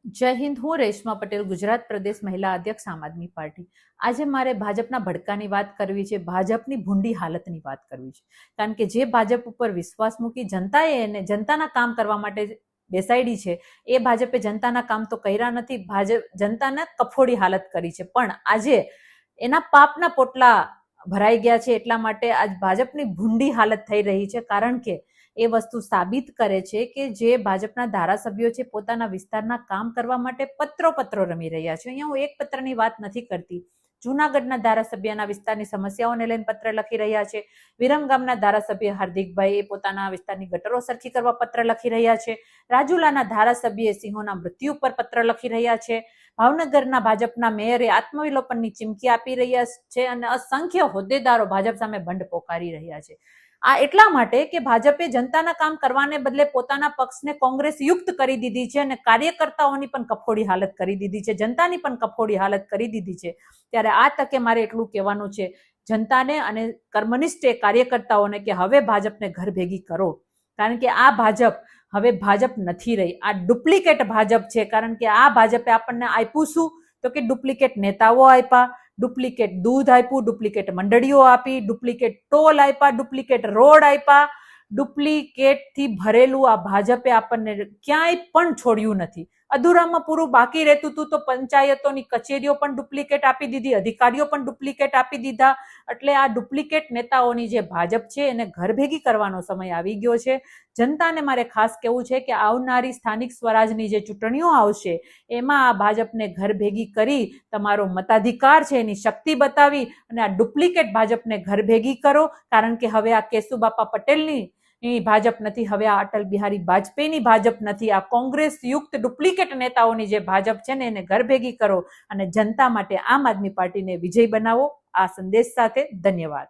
જય હિન્દ। હું રેશમા પટેલ, ગુજરાત પ્રદેશ મહિલા અધ્યક્ષ, આમ આદમી પાર્ટી। આજે મારે ભાજપના ભડકાની વાત કરવી છે, ભાજપની ભૂંડી હાલતની વાત કરવી છે, કારણ કે જે ભાજપ ઉપર વિશ્વાસ મૂકી જનતાએ એને જનતાના કામ કરવા માટે બેસાડી છે, એ ભાજપે જનતાના કામ તો કર્યા નથી, ભાજપ જનતાને કફોડી હાલત કરી છે। પણ આજે એના પાપના પોટલા ભરાઈ ગયા છે, એટલા માટે આજ ભાજપની ભૂંડી હાલત થઈ રહી છે, કારણ કે એ વસ્તુ સાબિત કરે છે કે જે ભાજપના ધારાસભ્યો છે પોતાના વિસ્તારના કામ કરવા માટે પત્રો રમી રહ્યા છે। અહીંયા હું એક પત્રની વાત નથી કરતી, જૂનાગઢના ધારાસભ્યના વિસ્તારની સમસ્યાઓને લઈને પત્ર લખી રહ્યા છે, વિરમગામના ધારાસભ્ય હાર્દિકભાઈ પોતાના વિસ્તારની ગટરો સરખી કરવા પત્ર લખી રહ્યા છે, રાજુલાના ધારાસભ્ય સિંહોના મૃત્યુ પર પત્ર લખી રહ્યા છે, ભાવનગરના ભાજપના મેયરે આત્મવિલોપનની ચીમકી આપી રહ્યા છે અને અસંખ્ય હોદ્દેદારો ભાજપ સામે બંધ પોકારી રહ્યા છે। આ એટલા માટે કે ભાજપે જનતાના કામ કરવાને બદલે પોતાના પક્ષને કોંગ્રેસ યુક્ત કરી દીધી છે અને કાર્યકર્તાઓની પણ કફોડી હાલત કરી દીધી છે, જનતાની પણ કફોડી હાલત કરી દીધી છે। ત્યારે આ તકે મારે એટલું કહેવાનું છે જનતાને અને કર્મનિષ્ઠ કાર્યકર્તાઓને કે હવે ભાજપને ઘર ભેગી કરો, કારણ કે આ ભાજપ હવે ભાજપ નથી રહી, આ ડુપ્લિકેટ ભાજપ છે। કારણ કે આ ભાજપે આપણને આપ્યું શું તો કે ડુપ્લિકેટ નેતાઓ આપ્યા, ડુપ્લિકેટ દૂધ આપ્યું, ડુપ્લિકેટ મંડળીઓ આપી, ડુપ્લિકેટ ટોલ આપ્યા, ડુપ્લિકેટ રોડ આપ્યા, ડુપ્લિકેટ થી ભરેલું આ ભાજપે આપણને ક્યાંય પણ છોડ્યું નથી। અધૂરામાં પૂરું બાકી રહેતું હતું તો પંચાયતોની કચેરીઓ પણ ડુપ્લિકેટ આપી દીધી, અધિકારીઓ પણ ડુપ્લિકેટ આપી દીધા। એટલે આ ડુપ્લિકેટ નેતાઓની જે ભાજપ છે એને ઘર ભેગી કરવાનો સમય આવી ગયો છે। જનતાને મારે ખાસ કહેવું છે કે આવનારી સ્થાનિક સ્વરાજની જે ચૂંટણીઓ આવશે એમાં આ ભાજપને ઘર ભેગી કરી તમારો મતાધિકાર છે એની શક્તિ બતાવી અને આ ડુપ્લિકેટ ભાજપને ઘર ભેગી કરો, કારણ કે હવે આ કેશુબાપા પટેલની ભાજપ નથી, હવે આ અટલ બિહારી વાજપેયીની ભાજપ નથી, આ કોંગ્રેસ યુક્ત ડુપ્લિકેટ નેતાઓની જે ભાજપ છે ને એને ઘર ભેગી કરો અને જનતા માટે આમ આદમી પાર્ટીને વિજય બનાવો। આ સંદેશ સાથે ધન્યવાદ।